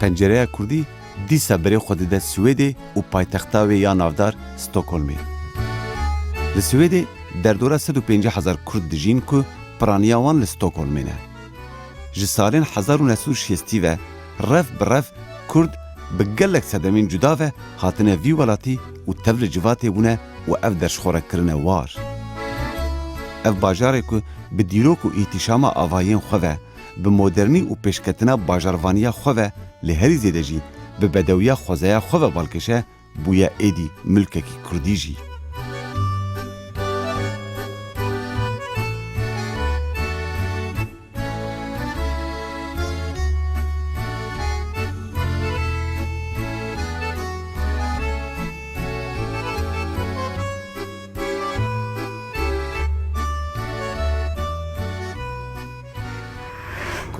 Pencereya Kurdî dîsa berê xwe dide Swêdê û paytexta wê ya navdar Stockholmê. Li Swêdê derdora 150,000 Kurd dijîn ku piraniya wan li Stockholmê ne. Ji salên 1960 ve rev bi rev Kurd bi gelek sedemên cuda ve hatine vî welatî û tev li civatê bûne û ev derşxorekirine war. Ev bajarê ku bi dîrok û îhtişama avayên xwe ve bi modernî û pêşketina bajarvaniya xwe ve li herî zêde jî bi bedewiya xwezeya xwe ve balkêşe bûye êdî milkekî Kurdî jî.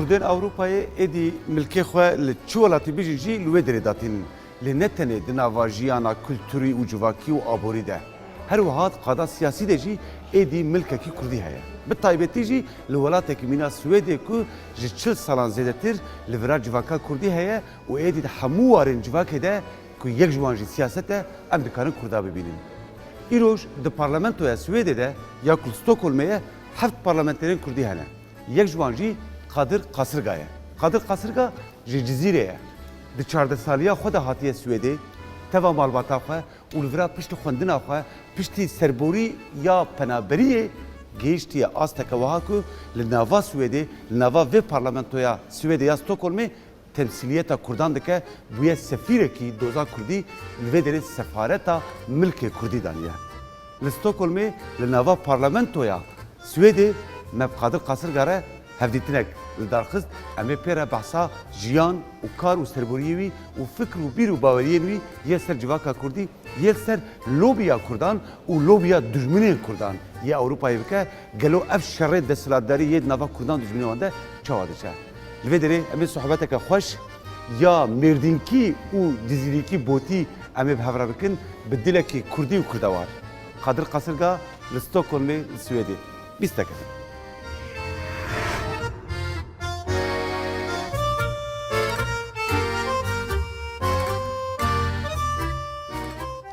Kurdên Ewropayê êdî milkê xwe li çi welatî bijî jî li wê derê datînin. Lê ne tenê di nava jiyana kulturî û civakî û aborî de. Her wiha qada siyasî de jî êdî milkekî Kurdî heye. Bi taybetî jî li welatekî mîna Swêdê ku ji 40 salan zêdetir li vira civaka Kurdî heye û êdî di hemû warên civakê de ku yek ji wan jî siyaset e em dikarin Kurda bibînin. Îroj di parlamentoya Swêdê de ya ku Stockholmê ye heft parlamenterên Kurdî hene. Yek ji wan jî Kadir Kasırga ye. Kadir Kasırga ji Cizîrê ye. Di 14 saliya xwe de hatiye Swêdê, teva malbata xwe û li vira piştî xwendina xwe, piştî serborî ya penaberiyê gêiştiye asteke wiha ku li nava Swêdê, li nava vê parlamentoya Swêdê ya Stockholmê temsiliyeta Kurdan dike, bûye sefîrekî doza Kurdî li vê derê sefareta milkê Kurdî daniye. Li Stockholmê li nava parlamentoya Swêdê me Kadir Kasırga re hevdîtinek li darxist em ê pêre behsa jiyan û kar û serboriyê wî û fikr û bîr û baweriyên wî yê ser civaka Kurdî yê ser lobiya Kurdan û lobiya dijminên Kurdan yê Ewropayê bike gelo ev şerê desthilatdarî yê di nava Kurdan dijminê wan de çawa diçe. Li vê derê em ê sohbeteke xweş ya mêrdînkî û dizîlîkî botî em ê bi hev re bikin bi dilekî Kurdî û Kurdewar. Kadir Kasırga li Stockholmê li Swêdê. Bîstekê.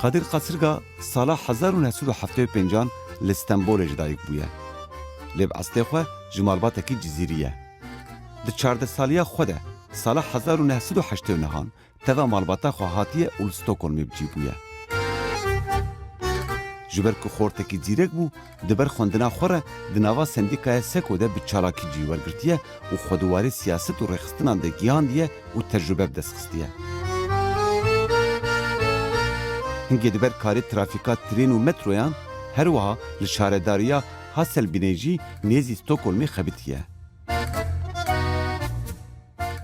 Kadir Kasırga sala 1975 li Stenbolê ji dayîk bûye. Lê bi estê xwe ji malbatekî Cizîrî ye. Di 14 saliya xwe de sala 1989 teva malbata xwe hatiye û li Stockholmê bicî bûye. Ji ber ku xortekî zîrek bû, di ber xwendina xwe re di nava sendîkaya Seko de bi çalakî cî wergirtiye û xwedîwarê siyaset û rêxistinan de gihandiye û tecrübe bi dest xistiye. Hingê diber karê trafîka trên û metroyan her wiha li şaredariya Hasselbinê jî nêzî Stockholmê xebitiye.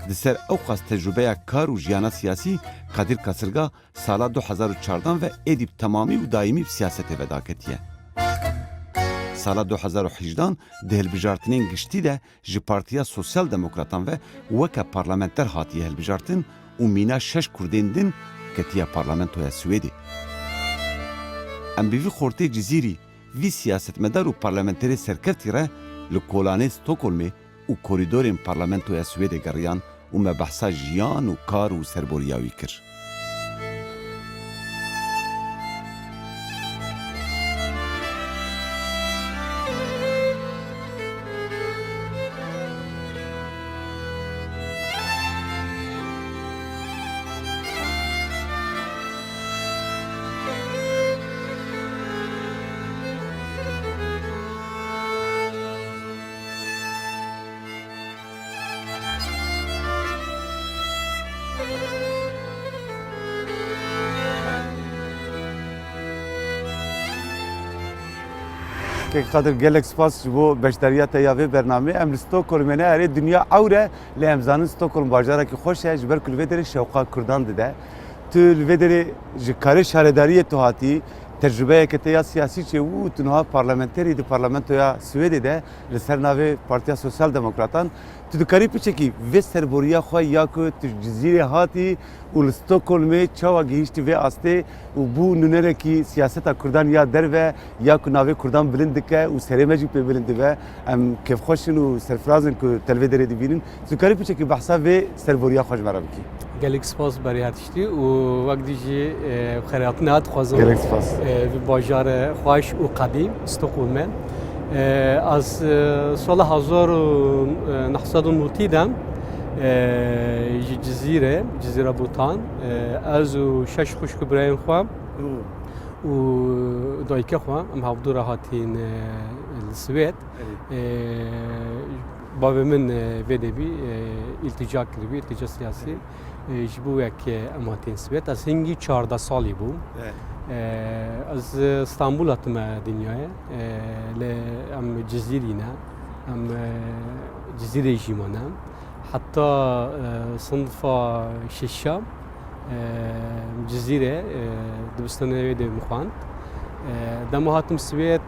Di ser ew qas tecrübeya kar û jiyana siyasî Kadir Kasırga sala 2014 ve êdî temamî û daîmî bi siyasetê vedaketiye. Sala 2018 di hilbijartinên giştî de ji Partiya Sosyal Demokratan ve weke parlamenter hatiye hilbijartin û mîna 6 Kurdên din ketiye parlamentoya Swêdê. Em bi vî xortê Cizîrî, vî siyasetmedar û parlamenterê serkeftî re li kolanê Stockholmê û korîdorên parlamentoya Swêdê geriyan û me behsa jiyan û kar û serboriya wî kir. که قدر گلک سپاس بو بشتریات یا وی برنامه ام استوکهلم نه اره دنیا اوره لامزان استوکهلم بازاره که خوش ہے جبر کل ودر شوقا کردان ده تو ودر جکار شهرداری تو هاتی تجربه که تیا سیاسی چه و تنها پارلمانتری دی پارلمانتو یا سوئد ده لسر ناوی پارتیا سوسیال دموکراتان تو دکاری پیچه کی وستر بوریا خو یا کو تو جزیره هاتی و استوکهلم چاوا گیشتی و استه و بو نونره کی سیاست کردان یا در و یا کو ناوی کردان بلند که و سرمجی په بلند و ام کیف خوشن و سرفرازن کو تلویزیون دی بینن دکاری پیچه کی بحثا و سر بوریا خوش مرا بکی gelek spas beri her tiştî û wek dijî xeratî nehat xwazim Gelek spas. vî bajarê xweş û qedîm Stockholmê az sala 1990 dem ji Cizîra Botan ez û 6 xwişk û birayên xwe û dayîke xwe em hevdû re hatin li Swêd bavê min vê de bî îltîca kiribû îltîca siyasî ji bo wekî em hatin Swêd ez hingî 14 salî bûm ez İstanbul hatime dinyayê lê em Cizîrî ne em Cizîrê jî mane heta sinfa şêşam Cizîrê dibistanê wê de mixwand dema hatim Swêd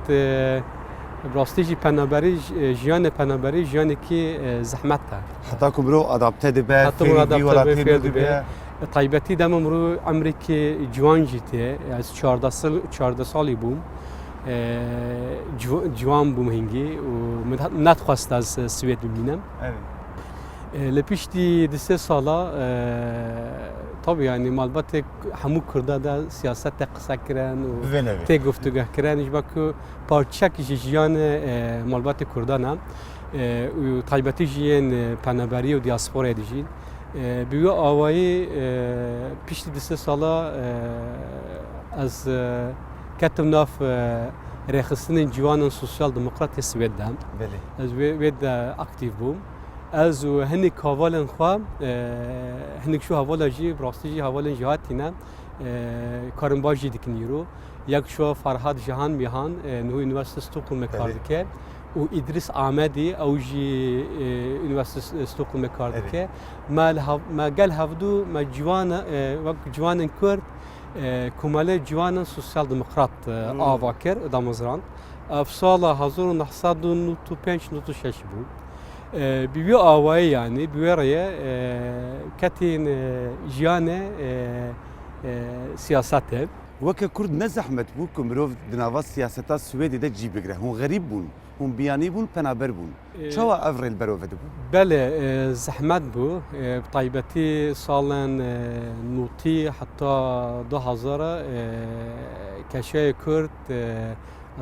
rastî jî penaberî jiyanê penaberî jiyanekî zehmet e Heta ku mirov adapte dibe, Heta mirov fêrî adapte welatê dibe, fêr dibe. dibe. Taybetî dema mirov emerîkê ciwan jî tê ez 14 salî bûm ciwan bûm hingî û min nedixwest ez Swêd bibînim li piştî di sê sala tabii yani malbatê hemû Kurda da siyasete qise kirin û tê guftugeh kirin ji ber ku parçek ji jiyanê malbatê Kurdan e û taybetî jî yên penaberî û diasporayê de jî bi wê awayî piştî di sê sala ez ketim nav rêxistinên ciwanan Sosyal Demokratê Swêd de ez wê de aktif bûm ez û hinek havalên xwe hinek şu havala jî rastî jî havalên jî hatîne karin baş jî dikin îro yek şu Ferhat Cihan Mihan Nû Üniversite Stockholmê kar dike û İdris Amedî ew jî Üniversite Stockholmê kar dike me gel hevdû me ciwana wek ciwanên Kurd Komelê ciwanan Sosyal Demokrat ava kir damezran ev sala 1995-96 bû bi wê awayî yani bi wê rêyê ketên jiyanê siyasetê Weke Kurd ne zehmet bû ku mirov di nava siyaseta Swêdê de cî bigire. Hûn xerîb bûn, hûn biyanî bûn, penaber bûn. Çawa ev rê li ber ve dibû? Belê zehmet bû bi taybetî salên nûtî heta 2000 keşeyê Kurd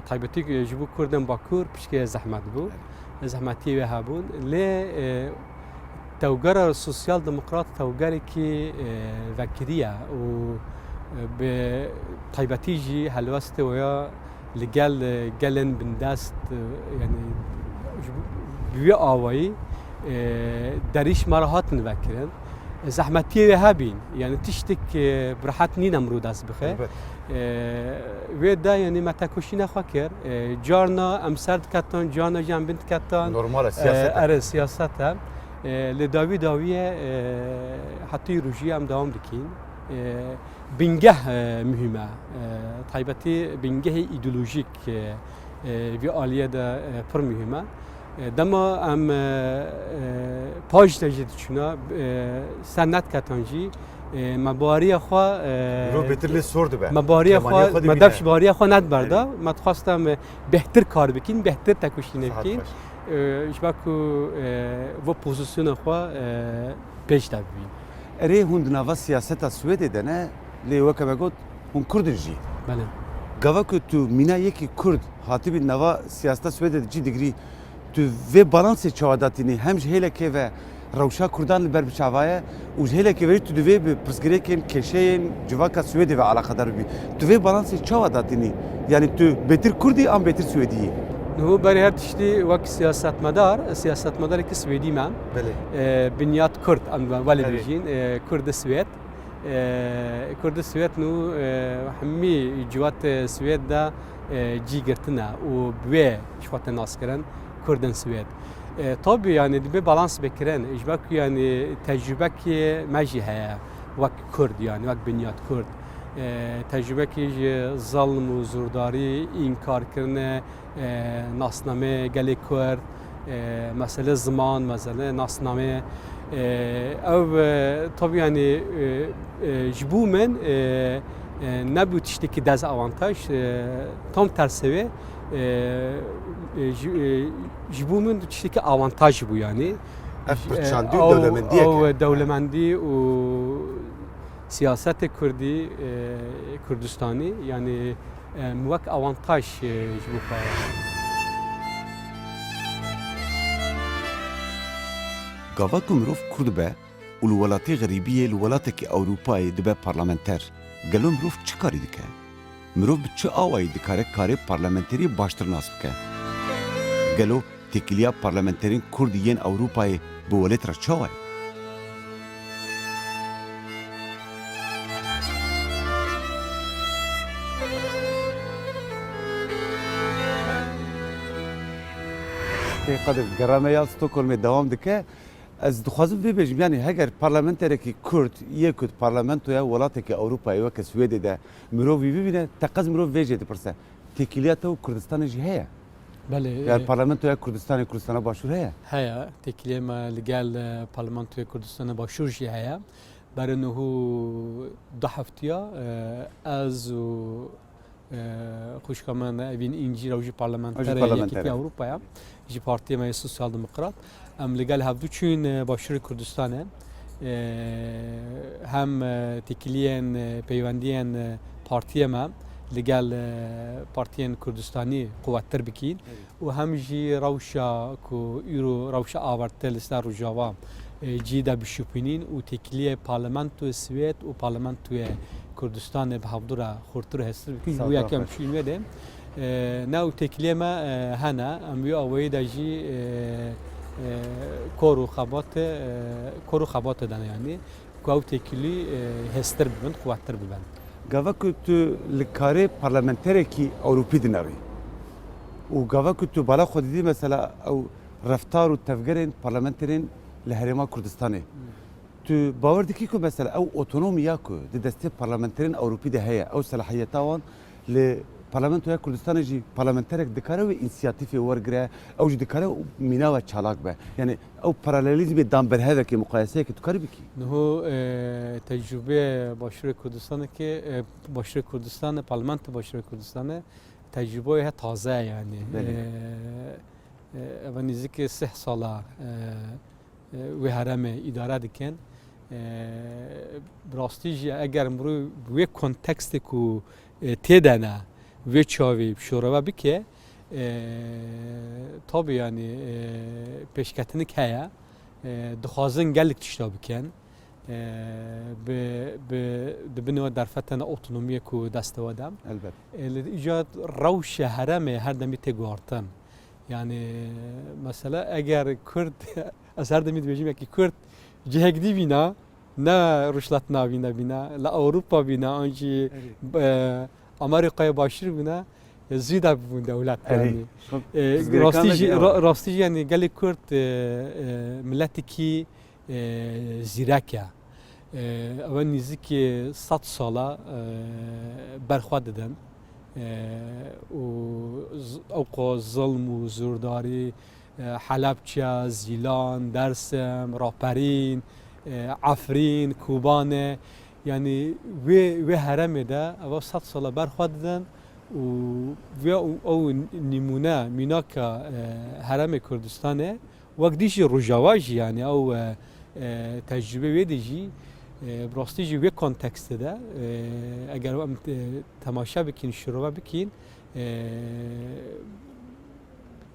taybetî ji bo Kurdên Bakur piştî zehmet bû. Zehmetî wê hebûn lê tewgera Sosyal Demokrat tewgerekî vekiriye û bi taybetî jî helwestê wêya li gel gelên bindest yani bi wê awayî derîş me re hatin vekirin zehmetiyê wê hebîn yani tiştek bi rehet nîne mirov dest bixe wê de yani me tekoşîna xwe kir carna em ser diketin carna jî em bin diketin Normal siyaset. ere siyaset e li dawî dawîye hetî rojî em dewam dikin bingeh mühim e taybetî bingehê îdeolojîk vî aliyê de pir mühim e dema em paj de jî diçûna ser nediketin jî me bariya xwe Mirov bêtir lê sor dibe. me bariya xwe me dev bariya xwe nedberda me dixwast em behtir kar bikin behtir tekoşînê bikin ji ber ku vê pozisyona xwe pêş de bibîn Erê hûn di nava siyaseta Swêdê de ne lê weke me got hûn Kurdin jî. Belê Gava ku tu mîna yekî Kurd hatibî nava siyaseta Swêdê de cî digrî tu vê balansê çawa datînî hem ji hêlekê ve rewşa Kurdan li ber bi çavaya û ji hêlekê verî tu divê bi pirsgirêkên keşeyên civaka Swêdê ve alaqedar bibî. Tu vê balansê çawa datînî yani tu bêtir Kurdî an bêtir Swêdî yî. Nû berê her tiştî wek siyasetmedarekî Swêdî me Binyat Kurd em welê bijîn Kurd Swêd Kurd Swêd nû hemî ciwatê Swêd de cî girtine û bi wê ji xwe tê naskirin Kurdên Swêd tabii yani dibe balans bekirin ji ber ku yani tecrübekî me jî heye wek Kurd yani wek Binyat Kurd tecrübekî ji zalm û zûrdarî înkarkirinê nasnamê gelê Kurd mesele ziman mesele nasnamê ew tabii yani ji bo min nebû tiştekî dezavantaj tam tersê ji bo min tiştekî avantaj bû yani Ev pirçandî û dewlemendiyek ew dewlemendî û siyaset Kurdî Kurdistanî yani wek avantaj ji bo xwe ye. Gava ku mirov Kurd be û li welatê xerîbiyê li welatekî Ewropayê dibe parlamenter, gelo mirov çi karî dike? Mirov bi çi awayî dikare karê parlamenterî baştir nas bike? Gelo têkiliya parlamenterên Kurdî yên Ewropayê bi welêt re çawa ye? قدر گرامیال استکهلم دوام دکه از دخوازم ببیجم یعنی اگر پارلمانتری که کرد یک کرد پارلمانتویا ولاتی که اروپایی و که سوئد ده مروی ببینه تقاض مروی ویژه پرسه تکیلیات و کردستان جهه بله yani parlamentoya Kürdistan'a başvuru heye. Heye tekliye me li gel parlamentoya Kurdistan'a başvur jî heye. Berînuhu du heftiya ez û xwişka me evîn încî rewjî parlamenterê Yekîtiya Ewropaya ji Partiya me Sosyal Demokrat em li gel hevdû çûn başûrê Kurdistanê hem tekiliyên peywendiyên partiye me li gel partiyên Kurdistanî quvvettir bikîn û hem jî rewşa ku îro rewşa avarte li ser Rojava cî de bişopînîn û tekiliye parlamentoya Swêd û parlamentoya Kurdistanê bi hevdûra xurtir hestir bikîn û yekem çûn wê de nav tekiliye me hene em wî awayî de jî kor û xebatê dane yanî ku ew tekilî hestir bibin quvvettir bibin. Gava ku tu li karê parlamenterekî Ewropî dinarî û gava ku tu bala xwe didî mesela ew reftar û tevgerên parlamenterên li Herêma Kurdistanê tu bawer dikî ku mesela ew otonomiya ku di destê parlamenterên Ewropî de heye ew selahiyeta wan li parlamentoya Kurdistanê jî parlamenterek dikare wê înisiyatîfê wergire ew jî dikare mîna ve çalak be yani ew paralelîzmê damberhevekê muqayeseyekê tu karî bikî. Niho tecrübe başûrê Kurdistanê başûrê Kurdistanê parlamento başûrê Kurdistanê tecrübe taze yani. Ev nêzîkî sih sala wê herêmê îdare dikin. Bi rastî jî eger mirov wê kontekstê ku têde ne wê çavê şoreva bike tabii yani pêşketinik heye dixwazin gelek tişta bikin dibin we derfetena otonomiye ku destewa dem li îcat rewşa herêmê her demî tê guhartin yani mesela eger Kurd ez her demî dibêjim yekî Kurd cihek dî bîna ne ruşlat navîne bîna li Ewropa bîna an jî Amerika'ya başvur buna zîda bibûn dewlet yani rastî jî yani gelek Kurd milletekî zîrek ye ew nêzîkî 100 sala berxwe didin û ew zilm û zûrdarî Helepçe, Zîlan, Dersim, Raperîn, Efrîn, Kobanê yani wê herêmê de ew 100 sala berxwe didin û ew nîmûne mînaka herêmê Kurdistanê wek dî jî Rojava jî yani ew tecrübe wê de jî bi rastî jî wê kontekstê de eger em temaşa bikîn şirova bikîn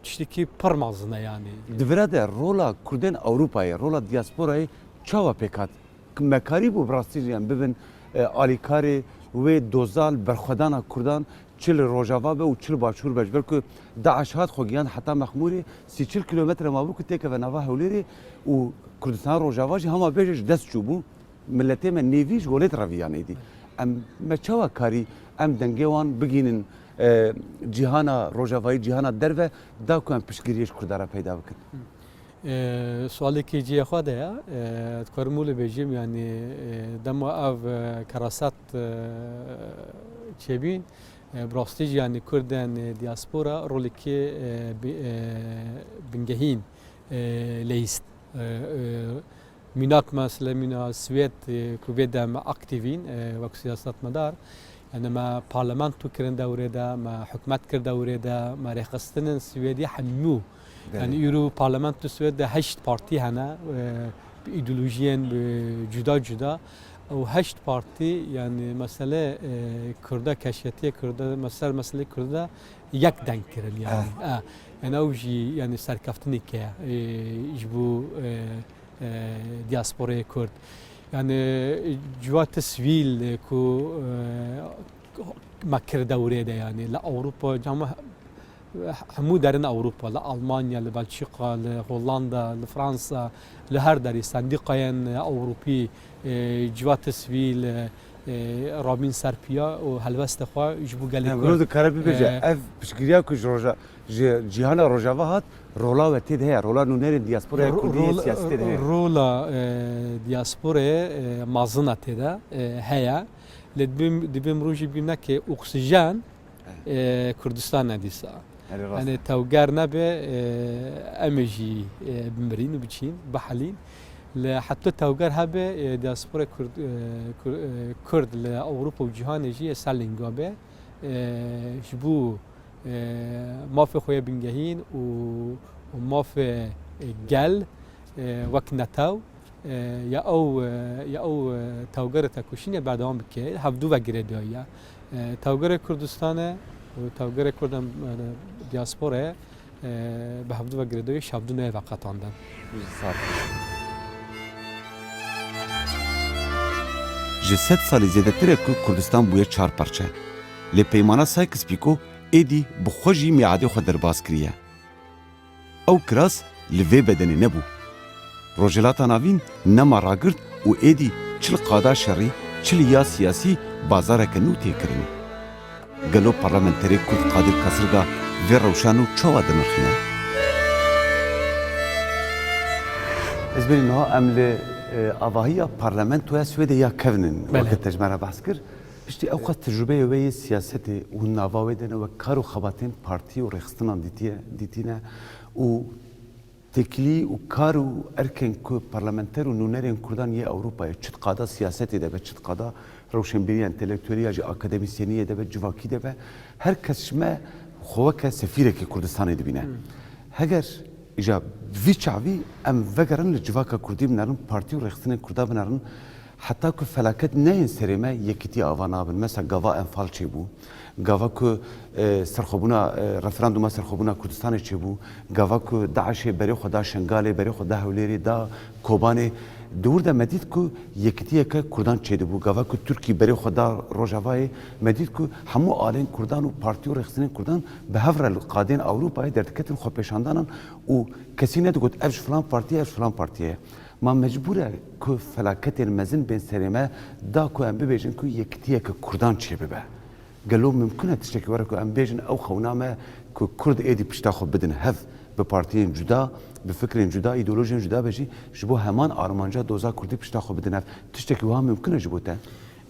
tiştekî pir mezin e yani. Divire de rola Kurdên Ewropayê rola diasporayê çawa pêkat mekarî bû bi rastî jî em bibin alîkarê wê dozal berxwedana Kurdan çil Rojava be û çil başûr be ji ber ku Daeş hat xwe giyan heta Mexmûrê 30 kilometre mabû ku têkeve nava Hewlêrê û Kurdistan Rojava jî hema bêje ji dest çûbû milletê me nêvî ji welêt reviyanê dî em me çawa karî em dengê wan bigînin cîhana Rojavayî cîhana derve da ku em piştgiriyê ji Kurdan re peyda bikin. Sualekî cihê xwe de ye dikarim wê bêjim yani dema ev kerasat çêbîn bi rastî jî yani Kurdên diaspora rolekî bingehîn lêist mînak mesela mîna Swêd ku vê de me aktivîn wek siyasetmedar yani me parlamento kirin dewrê de me hikûmet kir dewrê de me rêxistinên Swêdî hemû yani îro parlamento Swêd de 8 partî hene bi îdeolojiyên cuda cuda او هشت پارتی یعنی مسئله کرده کشیتی کرده مسئله کرده یک دنگ کرد یعنی یعنی اوجی یعنی سرکفتنی که جبو دیاسپورای کرد یعنی جوات سویل کو مکر دوره ده یعنی لا اوروبا جامعه همو درن اوروبا لا المانيا لبلجيكا لهولندا لفرنسا لهر دری صندوقين اوروبي جوات سویل رامین سرپیا و هلوست خوا جبو گلی کرد. گروه کاربی بچه اف پشگیریا کج روزا جهان روزاوا هات رولا و تید هیا رولا نونر دیاسپورا کردی سیاسی تید هیا. رولا دیاسپورا مازنا تیدا هیا لدبیم روزی بینه که اکسیژن کردستان ندیسا. يعني توجار نبي أمجي بمرين وبتشين بحالين حتى توجار هبه دياسبورا كرد لأوروبا وجهان يجي سالينغوا به جبو ما في خويا بنجهين وما في جل وكنتاو يا أو توجار تكوشين بعدهم بكي هفدو وجردايا توجار كردستان وتوجر کردم دیاسپوره به هفته و گردوی شبدو نه وقت آندن. جسد سالی زیاده تره که کردستان بوده 4 پارچه. لی پیمانه سایکس پیکو ایدی بخوجی میعادی خود درباز کریه. او کراس لوی بدنی نبو. روجلاتا ناوین نما راگرد و ایدی چل قادا شری چل یا سیاسی بازاره کنو تیکرنی. گلو پارلمانتری کرد قادر کسرگا و روشانو چوا دنرخینه. از بین نها عمل آواهی پارلمانتوی سوئدیا کونن وقت تجمعه بحث کرد. پشتی اوقات تجربه وی سیاست و نواوی دن و کارو خباتین پارتی و رخصتنان دیتینه و تکلی و کارو ارکن که پارلمانتر و نونرین کردان یه اروپای چت قادا سیاستی ده به چت قادا روشنبیری انتلیکتوری یا اکادمیسیونی ده به جواکی ده به هر کس ما خواه که سفیره که کردستانی ده بینه هگر ایجا وی چاوی ام وگرن لجواکا کردی بنارن پارتی و رخصتن کردا بنارن حتی که فلاکت نه این سرمه یکیتی آوانا بن مثلا گاوا انفال چی بو گاوا که سرخوبونا رفراندوم سرخوبونا کردستان چی بو گاوا که داعش بری خدا شنگاله بری خدا هولیری دا کوبانه دور ده مدید که یکیتیه که کردان چیده بو گاوا که ترکی بری خدا روجاوای مدید که همو آلین کردان و پارتی و رخصتن کردان به هفر قادین اروپای در دکتن خو پیشاندانن و کسی ندو گفت افش فلان پارتیه افش فلان پارتیه ما مجبوره که فلاکت مزن بین سرمه دا که ام ببیجن که یکیتیه که کردان چی ببه قالوا ممكن تشتكي وراك ام بيجن او خونامه كرد ايدي بتاخذ بدن هف ببارتيين جدا بفكر جدا ايديولوجيا جدا بيجي جبو همان ارمانجا دوزا كردي بتاخذ بدن هف تشتكي وها ممكن جبوته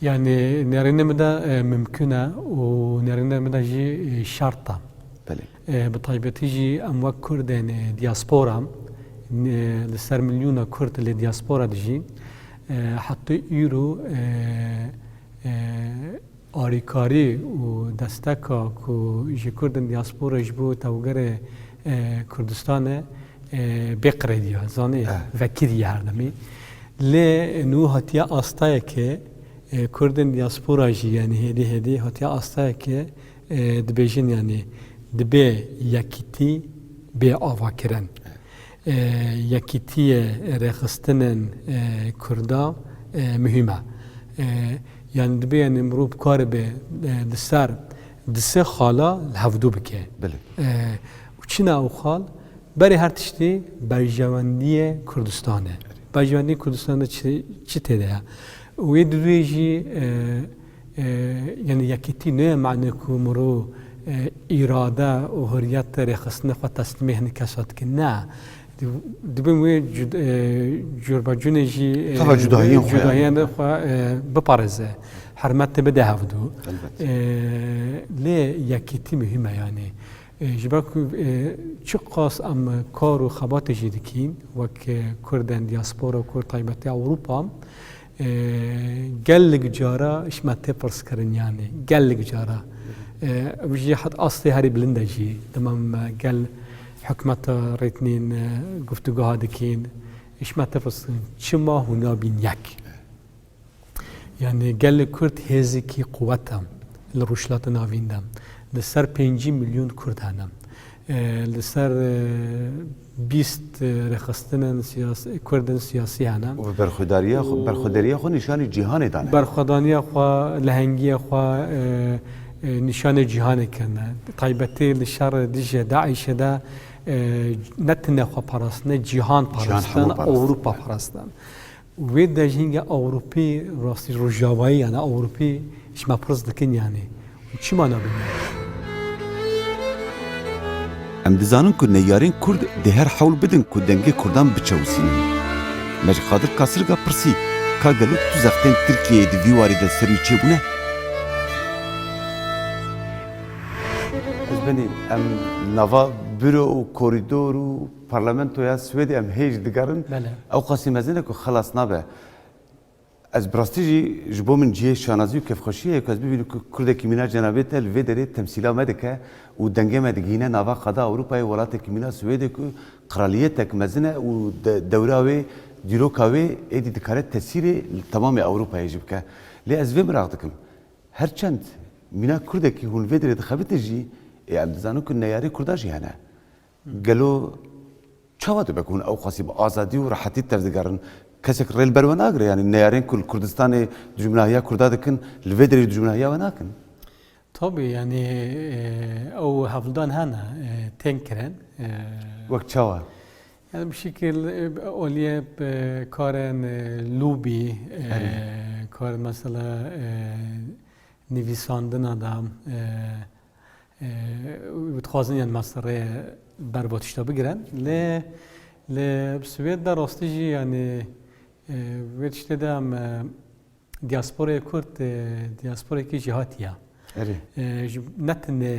يعني نرينا مدى ممكنه ونرينا مدى جي شرطه بله بطيبه تيجي امواج كردن دياسبورا لسر مليون كرد للدياسبورا دجي حتى يورو آریکاری و دستکا که جکردن دیاسپورا جبو توگر کردستان بقردیا زانی وکیلی هردمی لی نو هاتیا آستای که کردن دیاسپورا جی یعنی هدی هاتیا آستای که دبیجن یعنی دبی یکیتی بی آوا کرن یکیتی رخستنن کردا مهمه يعني دبي يعني مروب كاربه دسر دسه خالا الهفدو بكه بله وچنا او خال بري هر تشتي برجواندي كردستانه برجواندي كردستانه چي تده ويدويجي يعني يكيتي نه معنى كو مرو اراده و حريت رخصنه خو تسليمه نكاسات كنا دبیم وی جورباجونه جی جدایان خو بپارزه حرمت بده هفدو لی یکیتی مهمه یعنی جبر چه قاس ام کار و خبات جدیدین وک کردن دیاسپورا و کرد طایبتی اروپا گلگ جارا اشمته پرس کردن یعنی گلگ جارا وجی حد اصلی هری بلنده جی تمام گل حكمت ريتنين قفتوها دكين إيش ما تفصل شما هنا بين يك yani gel Kürt heziki kuvvetem li ruşlatı navindem li ser 5 milyon Kürt hanım li ser 20 rexistinin siyasi Kürt'ün siyasi hanım و برخوداریه خو نشانی جهان دانه برخدانیه خوا لهنگیه خوا نشان جهان کنه تایبتی لشر دیجه داعش ده نتنه خوا پرستنه جهان پرستن اوروپا پرستن و دجینگ اوروپی راستی روجاوایی یعنی اوروپی اش مپرز دکن یعنی چی مانا بینه ام دزانن کو نیارین کرد ده هر حول بدن کو دنگه کردان بچوسین مج خاطر کاسرگا پرسی کا گلو تو زختن ترکیه دی ویواری ده سری چبونه از بنی ام نوا برو و کوریدور و پارلمانتو یا سوئدی ام هیچ دگرن او قاسم ازنه کو خلاص نبه از براستیجی جبو من جیه شانازی و کف خوشیه که از ببینو که کرده کمینا جنابیت الوی داره تمثیلا مدکه و دنگه مدگینه نوا قدا اروپای ولات کمینا سویده که قرالیت تک مزنه و دوراوی دیروکاوی ایدی دکاره تسیر تمام اروپای جب که لی از وی مراغ دکم هرچند مینا کرده که هون وی داره دخبت جی ام دزانو که نیاری کرده جی هنه گلو چاوادو بکن او قاسم آزادی و راحتی تردگارن کسی که ریل برو ناگره یعنی نیارین کل کردستان جمهوریت کرده دکن لودری جمهوریت و نکن. طبعا يعني او هفلدان هنا تنكرن وقت چاوا يعني بشكل اوليه كارن لوبي كارن مثلا نویساندن آدم بتخوازن يعني مسئله برباتشتا بگیرن ل سوید در راستیجی یعنی ویدشته دام دیاسپورا کرد دیاسپورا کی جهاتیه نتنه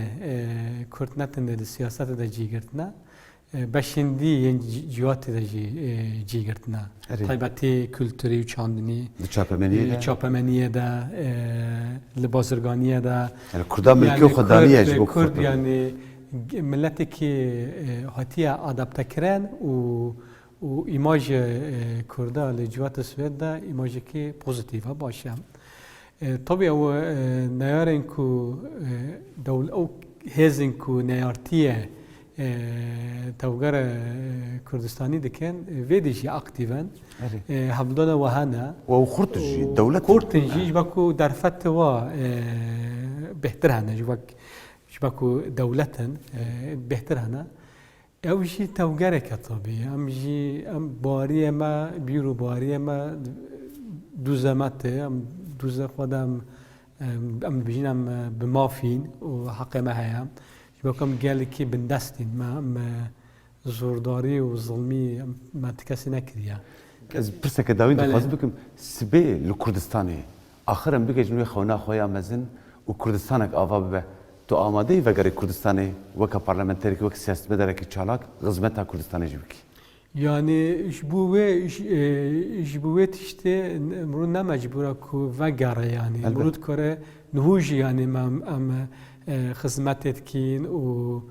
کرد نتنه سیاست دا جیگرتنا بشندی جهات دا جیگرتنا طیبتی کلتوری و چاندنی چاپمنیه دا لبازرگانیه دا کردان ملکی و خدانیه کرد یعنی ملتی که هاتیه آدابته کرن و ایماج کرده لجوات سوید دا ایماجی که پوزیتیوه باشه طبعا او نیارن که دول او هزین که نیارتیه توگر کردستانی دکن ویدیشی اکتیون هفلدان و هنه و خورتجی دولت خورتجی جبکو در فتوا بهتر هنه جبکو دولتن بهتر هنه او جی توگره کتابی ام جی ام باری ما بیرو باری ما دو زمته ام دوزه خودم ام بجینم بمافین و حق ما هیم جبکم گلی کی بندستین ما ام زورداری و ظلمی ما تکسی نکریه از پرسه که داوین خواست بکم سبه لکردستانی آخرم بگه جنوی خونا خویا مزن و کردستانک آوا ببه تو آماده ای وگری کردستانی وکا پارلمنتری که وکا سیاست مداره که چالاک غزمتا کردستانی جوکی yani jbuvê tiştê mirov nemecbûre ku vegere yani mirov dikare nihûjî yani em xizmetê dikin û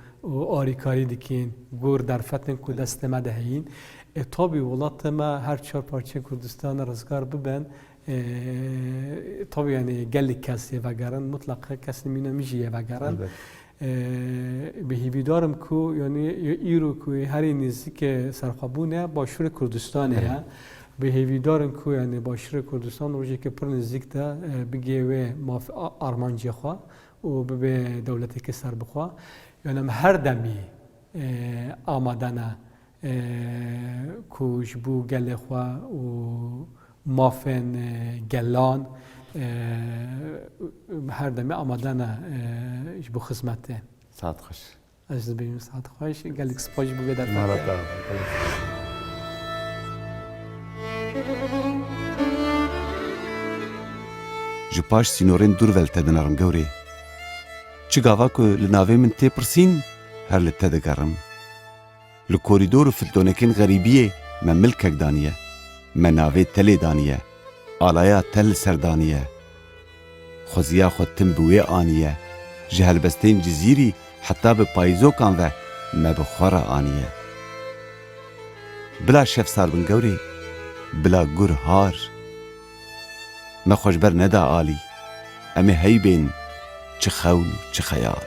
alîkarî dikin gor derfetin ku destê me de heyîn tabii welatê me her çar parçeyê Kurdistanê rizgar bibin tabii yani gelek kesê vegerin mutlaka kesê mîne min jî yê vegerin بهیویدارم کو یعنی ایرو کو هری نزدیک سرخابونه باشور کردستان هست بهیویدارم کو یعنی باشور کردستان روزی که پر نزدیک ده بگیه و ماف آرمانجی خوا و به دولتی که سر بخوا یعنی هر دمی آمدنه کوش بو گل خوا و مافن گلان هر دمی آمدنه بو خدمته ساعت خوش از ببینیم ساعت خوش گلیک سپاش بو بدر ji paş sînorên dur vel te dinarim gewrê çi gava ku li navê min tê pirsîn her li te digerim li korîdor û filtonekên xerîbiyê me milkek daniye me navê telê daniye alaya tel li ser daniye xweziya xwe tim bi wê aniye ji helbestên cizîrî heta bi payîzokan ve me bi xwe re aniye bila şevsar bin gewrê bila gur har me xweş ber neda alî, em ê heybên çi xewn û çi xeyal.